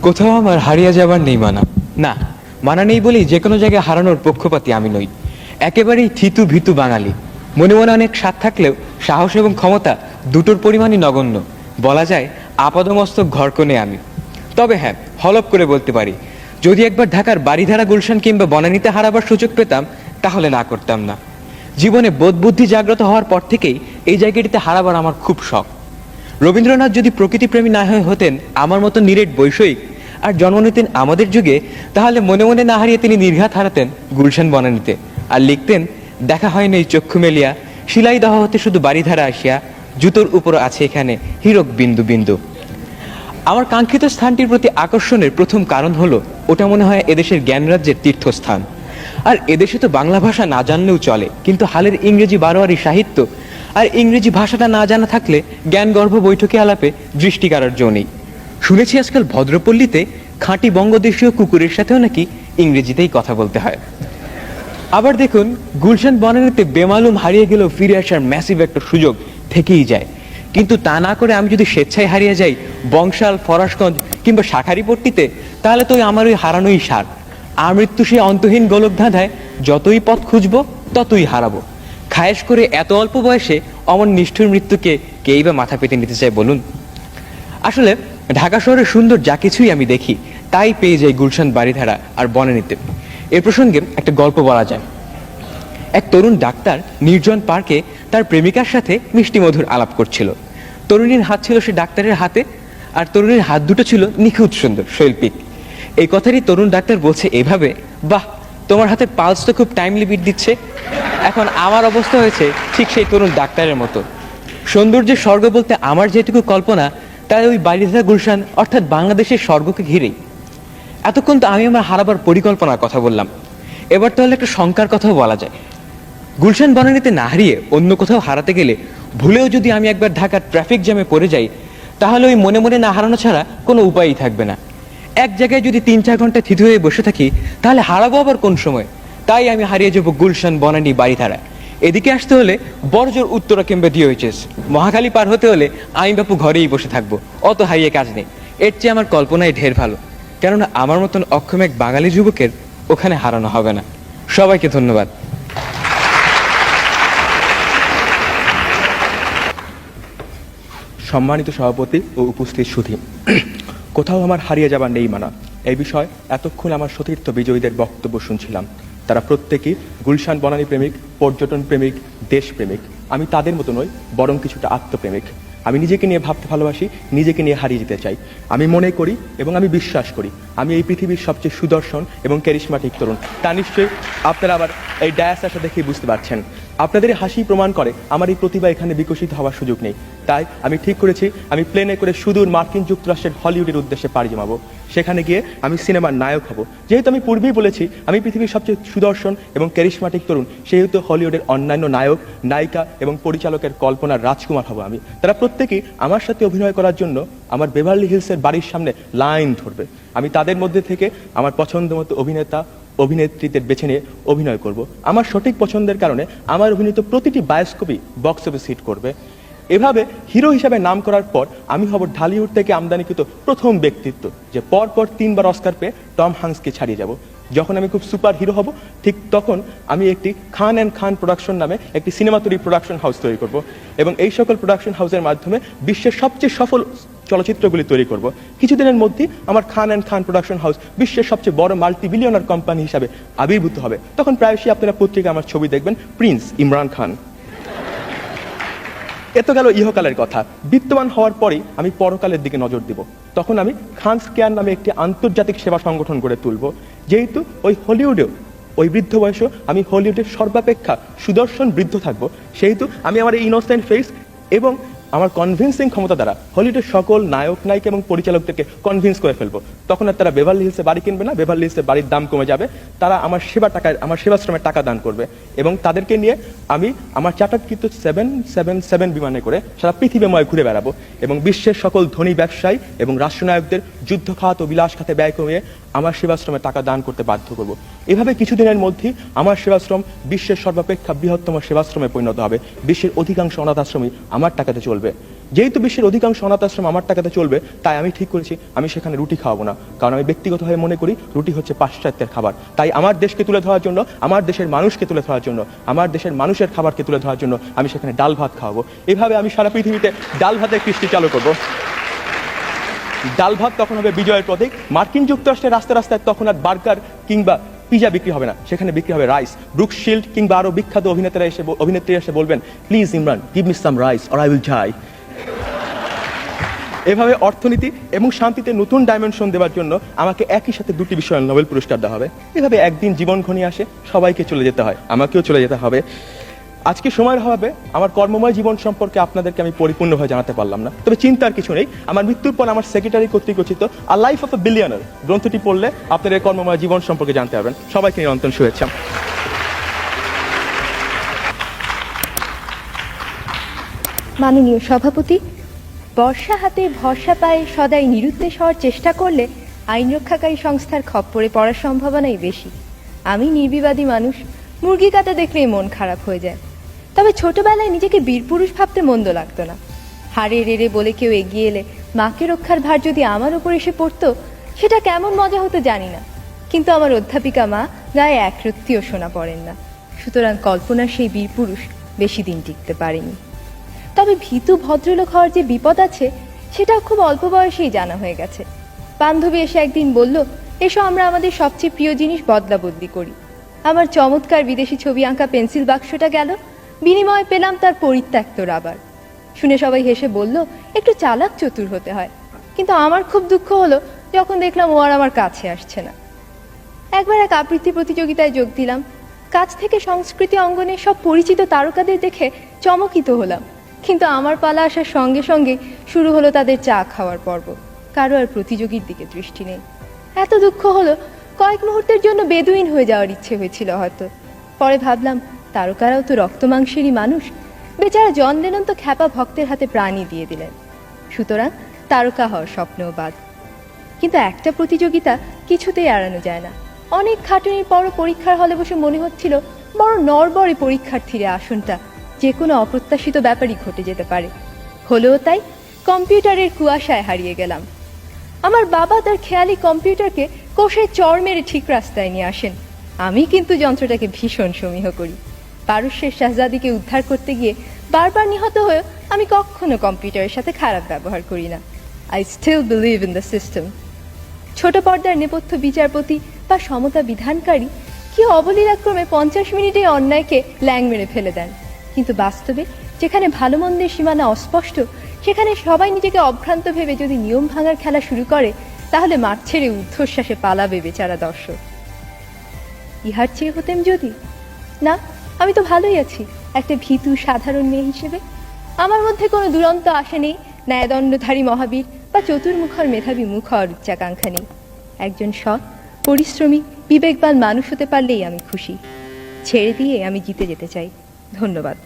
কোথাও আমার হারিয়ে যাবার নেই মানা। না, মানা নেই বলেই যে কোনো জায়গায় হারানোর পক্ষপাতী আমি নই। একেবারেই থিতু ভীতু বাঙালি। মনে মনে অনেক স্বাদ থাকলেও সাহস এবং ক্ষমতা দুটোর পরিমাণই নগণ্য। বলা যায় আপাদমস্তক ঘরকনে আমি। তবে হ্যাঁ, হলপ করে বলতে পারি, যদি একবার ঢাকার বাড়িধারা গুলশান কিংবা বনানীতে হারাবার সুযোগ পেতাম তাহলে না করতাম না। জীবনে বোধ বুদ্ধি জাগ্রত হওয়ার পর থেকেই এই জায়গাটিতে হারাবার আমার খুব শখ। রবীন্দ্রনাথ যদি প্রকৃতিপ্রেমী না হয়ে হতেন আমার মতো নিরেট বৈষয়িক আর জন্ম নিতেন আমাদের যুগে, তাহলে মনে মনে না হারিয়ে তিনি নির্ঘাত হারাতেন গুলশান বনানীতে আর লিখতেন, দেখা হয়নি এই চক্ষু মেলিয়া, শিলাই দহ হতে শুধু বাড়িধারা আসিয়া, জুতোর উপর আছে এখানে হীরক বিন্দু বিন্দু। আমার কাঙ্ক্ষিত স্থানটির প্রতি আকর্ষণের প্রথম কারণ হলো ওটা মনে হয় এদেশের জ্ঞানরাজ্যের তীর্থস্থান। আর এদেশে তো বাংলা ভাষা না জানলেও চলে, কিন্তু হালের ইংরেজি বারোয়ারি সাহিত্য আর ইংরেজি ভাষাটা না জানা থাকলে জ্ঞানগর্ভ বৈঠকে আলাপে দৃষ্টি কারার জো নেই। শুনেছি আজকাল ভদ্রপল্লীতে খাঁটি বঙ্গদেশীয় কুকুরের সাথেও নাকি ইংরেজিতেই কথা বলতে হয়। আবার দেখুন, গুলশান বনানীতে বেমালুম হারিয়ে গেলেও ফিরে আসার ম্যাসিভ একটা সুযোগ থেকেই যায়। কিন্তু তা না করে আমি যদি স্বেচ্ছায় হারিয়ে যাই বংশাল, ফরাসগঞ্জ কিংবা শাখারিপট্টিতে, তাহলে তো আমার ওই হারানোই সার। আর মৃত্যু সে অন্তহীন গোলক ধাঁধায় যতই পথ খুঁজবো ততই হারাবো। খায়েশ করে এত অল্প বয়সে অমন নিষ্ঠুর মৃত্যুকে কেই বা মাথা পেতে নিতে চায় বলুন? আসলে ঢাকা শহরের সুন্দর যা কিছুই আমি দেখি তাই পেয়ে যাই গুলশান বাড়িধারা আর বনানীতে। এ প্রসঙ্গে একটা গল্প বলা যায়। এক তরুণ ডাক্তার নির্জন পার্কে তার প্রেমিকার সাথে মিষ্টি মধুর আলাপ করছিল। তরুণীর হাত ছিল সে ডাক্তারের হাতে, আর তরুণীর হাত দুটো ছিল নিখুঁত সুন্দর, শৈল্পিক। এই কথারই তরুণ ডাক্তার বলছে এভাবে, বাহ, তোমার হাতে পালস তো খুব টাইমলি বিট দিচ্ছে। এখন আমার অবস্থা হয়েছে ঠিক সেই তরুণ ডাক্তারের মতো। সৌন্দর্যের স্বর্গ বলতে আমার যেটুকু কল্পনা, তাই ওই বাড়িধারা গুলশান অর্থাৎ বাংলাদেশের স্বর্গকে ঘিরেই। এতক্ষণ তো আমি আমার হারাবার পরিকল্পনার কথা বললাম, এবার তাহলে একটা শঙ্কার কথাও বলা যায়। গুলশান বনানীতে না হারিয়ে অন্য কোথাও হারাতে গেলে ভুলেও যদি আমি একবার ঢাকার ট্রাফিক জ্যামে পড়ে যাই, তাহলে ওই মনে মনে না হারানো ছাড়া কোনো উপায়ই থাকবে না। এক জায়গায় যদি 3-4 ঘন্টা থিতু হয়ে বসে থাকি, তাহলে হারাবো আবার কোন সময়? তাই আমি হারিয়ে যাবো গুলশান বনানী বাড়িধারা। এদিকে আসতে হলে বড়জোর উত্তরা কিংবা ডিওএইচএস, মহাখালী পার হতে হলে আমি বাপু ঘরেই বসে থাকবো, অত হারিয়ে কাজ নেই। এর চেয়ে আমার কল্পনায় ঢের ভালো, কেননা আমার মতন অক্ষম এক বাঙালি যুবকের ওখানে হারানো হবে না। সবাইকে ধন্যবাদ। সম্মানিত সভাপতি ও উপস্থিত সুধী, কোথাও আমার হারিয়ে যাবার নেই মানা, এই বিষয়ে এতক্ষণ আমার সতীর্থ বিজয়ীদের বক্তব্য শুনছিলাম। তারা প্রত্যেকেই গুলশান বনানী প্রেমিক, পর্যটন প্রেমিক, দেশপ্রেমিক। আমি তাদের মতো নই, বরং কিছুটা আত্মপ্রেমিক। আমি নিজেকে নিয়ে ভাবতে ভালোবাসি, নিজেকে নিয়ে হারিয়ে যেতে চাই। আমি মনে করি এবং আমি বিশ্বাস করি আমি এই পৃথিবীর সবচেয়ে সুদর্শন এবং ক্যারিশমাটিক তরুণ। তা নিশ্চয়ই আপনারা আবার এই ডায়াস আসা দেখেই বুঝতে পারছেন। আপনাদের হাসি প্রমাণ করে আমার এই প্রতিভা এখানে বিকশিত হওয়ার সুযোগ নেই। তাই আমি ঠিক করেছি আমি প্লেনে করে সুদূর মার্কিন যুক্তরাষ্ট্রের হলিউডের উদ্দেশ্যে পাড়ি জমাবো। সেখানে গিয়ে আমি সিনেমার নায়ক হব। যেহেতু আমি পূর্বেই বলেছি আমি পৃথিবীর সবচেয়ে সুদর্শন এবং ক্যারিশমাটিক তরুণ, সেহেতু হলিউডের অন্যান্য নায়ক, নায়িকা এবং পরিচালকের কল্পনার রাজকুমার হব আমি। তারা প্রত্যেকেই আমার সাথে অভিনয় করার জন্য আমার বেভারলি হিলসের বাড়ির সামনে লাইন ধরবে। আমি তাদের মধ্যে থেকে আমার পছন্দ মতো অভিনেতা, অভিনেত্রীদের বেছে নিয়ে অভিনয় করব। আমার সঠিক পছন্দের কারণে আমার অভিনীত প্রতিটি বায়োস্কোপই বক্স অফিস হিট করবে। এভাবে হিরো হিসাবে নাম করার পর আমি হব ঢালিউড থেকে আমদানিকৃত প্রথম ব্যক্তিত্ব যে পরপর 3 বার অস্কার পেয়ে টম হ্যাঙ্কসকে ছাড়িয়ে যাব। যখন আমি খুব সুপার হিরো হব, ঠিক তখন আমি একটি খান অ্যান্ড খান প্রোডাকশন নামে একটি সিনেমা তৈরি প্রোডাকশন হাউস তৈরি করব এবং এই সকল প্রোডাকশন হাউসের মাধ্যমে বিশ্বের সবচেয়ে সফল চলচ্চিত্রগুলি তৈরি করব। কিছুদিনের মধ্যেই আমার খান অ্যান্ড খান প্রোডাকশন হাউস বিশ্বের সবচেয়ে বড় মাল্টিবিলিয়নার কোম্পানি হিসাবে আবির্ভূত হবে। তখন প্রায়শই আপনারা পত্রিকায় আমার ছবি দেখবেন, প্রিন্স ইমরান খান। এত গেল ইহকালের কথা। বিত্তবান হওয়ার পরেই আমি পরকালের দিকে নজর দিব। তখন আমি খানস কেয়ার নামে একটি আন্তর্জাতিক সেবা সংগঠন গড়ে তুলব। যেহেতু ওই হলিউডেও ওই বৃদ্ধ বয়সেও আমি হলিউডের সর্বাপেক্ষা সুদর্শন বৃদ্ধ থাকবো, সেহেতু আমি আমার এই ইনোসেন্ট ফেস এবং আমার কনভিন্সিং ক্ষমতা দ্বারা হলিউডের সকল নায়ক, নায়িকা এবং পরিচালকদেরকে কনভিন্স করে ফেলবো। তখন আর তারা বেভারলি হিলসে বাড়ি কিনবে না, বেভারলি হিলসে বাড়ির দাম কমে যাবে। তারা আমার সেবাশ্রমের টাকা দান করবে এবং তাদেরকে নিয়ে আমি আমার চার্টার্ডকৃত 777 বিমানে করে সারা পৃথিবীময় ঘুরে বেড়াবো এবং বিশ্বের সকল ধনী ব্যবসায়ী এবং রাষ্ট্রনায়কদের যুদ্ধ খাত ও বিলাস খাতে ব্যয় কমিয়ে আমার সেবাশ্রমে টাকা দান করতে বাধ্য করব। এভাবে কিছুদিনের মধ্যেই আমার সেবাশ্রম বিশ্বের সর্বাপেক্ষা বৃহত্তম সেবাশ্রমে পরিণত হবে। বিশ্বের অধিকাংশ অনাথ আশ্রমই আমার টাকাতে চলবে। যেহেতু বিশ্বের অধিকাংশ অনাথ আশ্রম আমার টাকাতে চলবে, তাই আমি ঠিক করেছি আমি সেখানে রুটি খাওয়াবো না, কারণ আমি ব্যক্তিগতভাবে মনে করি রুটি হচ্ছে পাশ্চাত্যের খাবার। তাই আমার দেশকে তুলে ধরার জন্য, আমার দেশের মানুষকে তুলে ধরার জন্য, আমার দেশের মানুষের খাবারকে তুলে ধরার জন্য আমি সেখানে ডাল ভাত খাওয়াবো। এভাবে আমি সারা পৃথিবীতে ডাল ভাতের কৃষ্টি চালু করবো। ডাল ভাত তখন হবে বিজয়ের প্রতীক। মার্কিন যুক্তরাষ্ট্রের রাস্তায় রাস্তায় তখন আর বার্গার কিংবা পিজা বিক্রি হবে না, সেখানে বিক্রি হবে রাইস। ব্রুক শিল্ড কিংবা আরো বিখ্যাত অভিনেত্রীরা এসে বলবেন, please Imran, give me some rice or I will die. এভাবে অর্থনীতি এবং শান্তিতে নতুন ডাইমেনশন দেওয়ার জন্য আমাকে একই সাথে দুটি বিষয়ে নোবেল পুরস্কার দেওয়া হবে। এভাবে একদিন জীবন ঘনিয়ে আসে, সবাইকে চলে যেতে হয়, আমাকেও চলে যেতে হবে। আজকে সময়ের অভাবে আমার কর্মময় জীবন সম্পর্কে আপনাদেরকে আমি পরিপূর্ণভাবে জানাতে পারলাম না, তবে চিন্তার কিছু নেই। আমার মৃত্যুর পর আমার সেক্রেটারি কর্তৃক রচিত আ লাইফ অফ এ বিলিয়নার গ্রন্থটি পড়লে আপনাদের কর্মময় জীবন সম্পর্কে জানতে পারবেন। সবাইকে নিরন্তর শুভেচ্ছা। মাননীয় সভাপতি, বর্ষা হাতে ভরসা পায়ে সদাই নিরুদ্দেশ হওয়ার চেষ্টা করলে আইন রক্ষাকারী সংস্থার খপ্পরে পড়ার সম্ভাবনাই বেশি। আমি নির্বিবাদী মানুষ, মুরগি কাটা দেখলেই মন খারাপ হয়ে যায়। তবে ছোটবেলায় নিজেকে বীরপুরুষ ভাবতে মন্দ লাগতো না। হারে রেড়ে বলে কেউ এগিয়ে এলে মাকে রক্ষার ভার যদি আমার ওপর এসে পড়তো, সেটা কেমন মজা হতো জানি না। কিন্তু আমার অধ্যাপিকা মা গায়ে এক রত্তিও শোনা পড়েন না, সুতরাং কল্পনার সেই বীরপুরুষ বেশি দিন টিকতে পারেনি। তবে ভীতু ভদ্রলোক হওয়ার যে বিপদ আছে, সেটাও খুব অল্প বয়সেই জানা হয়ে গেছে। বান্ধবী এসে একদিন বলল, এসো আমরা আমাদের সবচেয়ে প্রিয় জিনিস বদলা বদলি করি। আমার চমৎকার বিদেশি ছবি আঁকা পেন্সিল বাক্সটা গেল, বিনিময়ে পেলাম তার পরিত্যক্ত রাবার। শুনে সবাই হেসে বলল, একটু চালাক চতুর হতে হয়। কিন্তু আমার খুব দুঃখ হলো যখন দেখলাম ও আর আমার কাছে আসছে না। একবার এক আবৃত্তি প্রতিযোগিতায় যোগ দিলাম। কাছ থেকে সংস্কৃতি অঙ্গনে সব পরিচিত তারকাদের দেখে চমকিত হলাম, কিন্তু আমার পালা আসার সঙ্গে সঙ্গে শুরু হলো তাদের চা খাওয়ার পর্ব। কারো আর প্রতিযোগীর দিকে দৃষ্টি নেই। এত দুঃখ হলো, কয়েক মুহূর্তের জন্য বেদুইন হয়ে যাওয়ার ইচ্ছে হয়েছিল হয়তো। পরে ভাবলাম, তারকারাও তো রক্ত মাংসেরই মানুষ। বেচারা জন লেনন তো খ্যাপা ভক্তের হাতে প্রাণই দিয়ে দিলেন। সুতরাং তারকা হওয়ার স্বপ্নও বাদ। কিন্তু একটা প্রতিযোগিতা কিছুতেই এড়ানো যায় না। অনেক খাটুনির পরও পরীক্ষার হলে বসে মনে হচ্ছিল বড় নড়বড়ে পরীক্ষার্থীরা আসনটা, যে কোনো অপ্রত্যাশিত ব্যাপারই ঘটে যেতে পারে। হলেও তাই, কম্পিউটারের কুয়াশায় হারিয়ে গেলাম। আমার বাবা তার খেয়ালি কম্পিউটারকে কষে চড় মেরে ঠিক রাস্তায় নিয়ে আসেন। আমি কিন্তু যন্ত্রটাকে ভীষণ সমীহ করি। পারস্যের শাহজাদিকে উদ্ধার করতে গিয়ে বারবার নিহত হয়েও আমি কখনো কম্পিউটারের সাথে খারাপ ব্যবহার করি না। I still believe in the system. ছোট পর্দার নেপথ্য বিচারপতি বা সমতা বিধানকারী কি অবলীলাক্রমে 50 মিনিটে অন্যায়কে ল্যাং মেরে ফেলে দেন। কিন্তু বাস্তবে যেখানে ভালো মন্দের সীমানা অস্পষ্ট, সেখানে সবাই নিজেকে অভ্রান্ত ভেবে যদি নিয়ম ভাঙার খেলা শুরু করে, তাহলে মাঠ ছেড়ে ঊর্ধ্বশ্বাসে পালাবে বেচারা দর্শক। ইহার চেয়ে হতেম যদি না, আমি তো ভালোই আছি একটা ভীতু সাধারণ মেয়ে হিসেবে। আমার মধ্যে কোনো দুরন্ত আশা নেই, ন্যায়দণ্ডধারী মহাবীর বা চতুর্মুখর মেধাবী মুখ হওয়ার উচ্চাকাঙ্ক্ষা নেই। একজন সৎ, পরিশ্রমী, বিবেকবান মানুষ হতে পারলেই আমি খুশি। ছেড়ে দিয়ে আমি জিতে যেতে চাই। ধন্যবাদ।